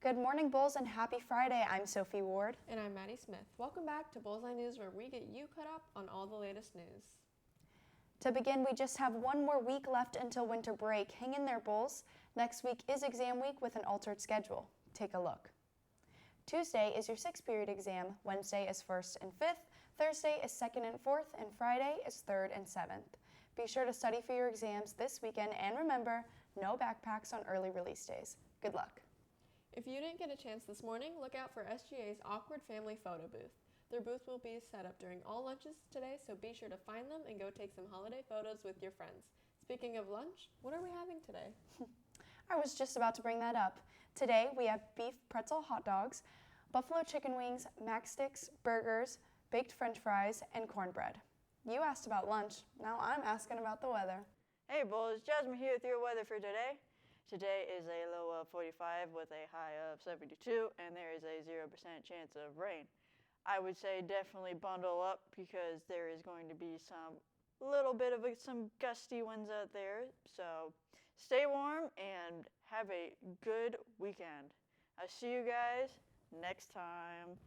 Good morning, Bulls, and happy Friday. I'm Sophie Ward. And I'm Maddie Smith. Welcome back to Bullseye News, where we get you caught up on all the latest news. To begin, we just have one more week left until winter break. Hang in there, Bulls. Next week is exam week with an altered schedule. Take a look. Tuesday is your 6th period exam, Wednesday is 1st and 5th, Thursday is 2nd and 4th, and Friday is 3rd and 7th. Be sure to study for your exams this weekend, and remember, no backpacks on early release days. Good luck. If you didn't get a chance this morning, look out for SGA's Awkward Family Photo Booth. Their booth will be set up during all lunches today, so be sure to find them and go take some holiday photos with your friends. Speaking of lunch, what are we having today? I was just about to bring that up. Today we have beef pretzel hot dogs, buffalo chicken wings, mac sticks, burgers, baked french fries, and cornbread. You asked about lunch, now I'm asking about the weather. Hey Bulls, Jasmine here with your weather for today. Today is a low of 45 with a high of 72, and there is a 0% chance of rain. I would say definitely bundle up because there is going to be some gusty winds out there. So stay warm and have a good weekend. I'll see you guys next time.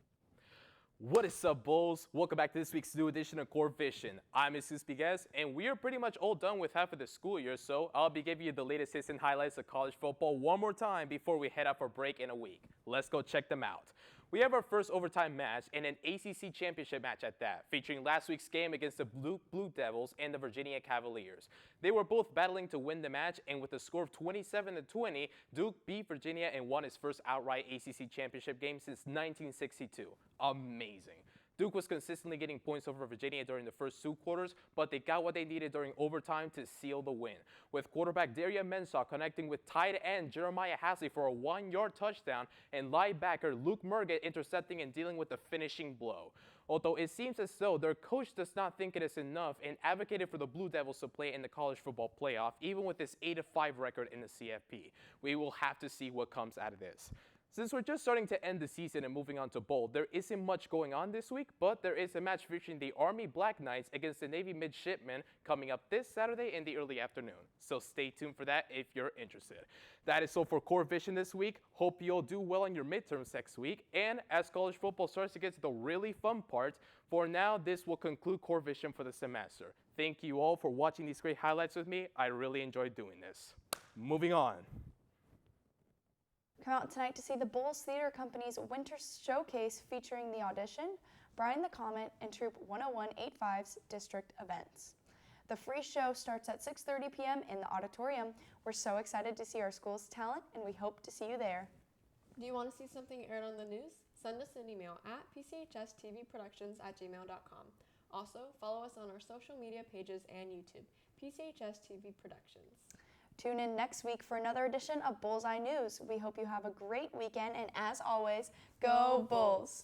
What is up, Bulls? Welcome back to this week's new edition of Core Vision. I'm Jesus Piguez, and we are pretty much all done with half of the school year, so I'll be giving you the latest season highlights of college football one more time before we head out for break in a week. Let's go check them out. We have our first overtime match and an ACC championship match at that, featuring last week's game against the Blue Devils and the Virginia Cavaliers. They were both battling to win the match, and with a score of 27-20, Duke beat Virginia and won its first outright ACC championship game since 1962. Amazing. Duke was consistently getting points over Virginia during the first 2 quarters, but they got what they needed during overtime to seal the win, with quarterback Daria Mensah connecting with tight end Jeremiah Hasley for a 1-yard touchdown and linebacker Luke Murgett intercepting and dealing with the finishing blow. Although it seems as though their coach does not think it is enough and advocated for the Blue Devils to play in the college football playoff, even with this 8-5 record in the CFP. We will have to see what comes out of this. Since we're just starting to end the season and moving on to bowl, there isn't much going on this week, but there is a match featuring the Army Black Knights against the Navy Midshipmen coming up this Saturday in the early afternoon. So stay tuned for that if you're interested. That is all for Core Vision this week. Hope you all do well on your midterms next week. And as college football starts to get to the really fun part, for now, this will conclude Core Vision for the semester. Thank you all for watching these great highlights with me. I really enjoyed doing this. Moving on. Come out tonight to see the Bulls Theater Company's Winter Showcase featuring The Audition, Brian the Comet, and Troop 10185's District Events. The free show starts at 6:30 p.m. in the auditorium. We're so excited to see our school's talent, and we hope to see you there. Do you want to see something aired on the news? Send us an email at pchstvproductions@gmail.com. Also, follow us on our social media pages and YouTube, PCHS TV Productions. Tune in next week for another edition of Bullseye News. We hope you have a great weekend, and as always, go Bulls!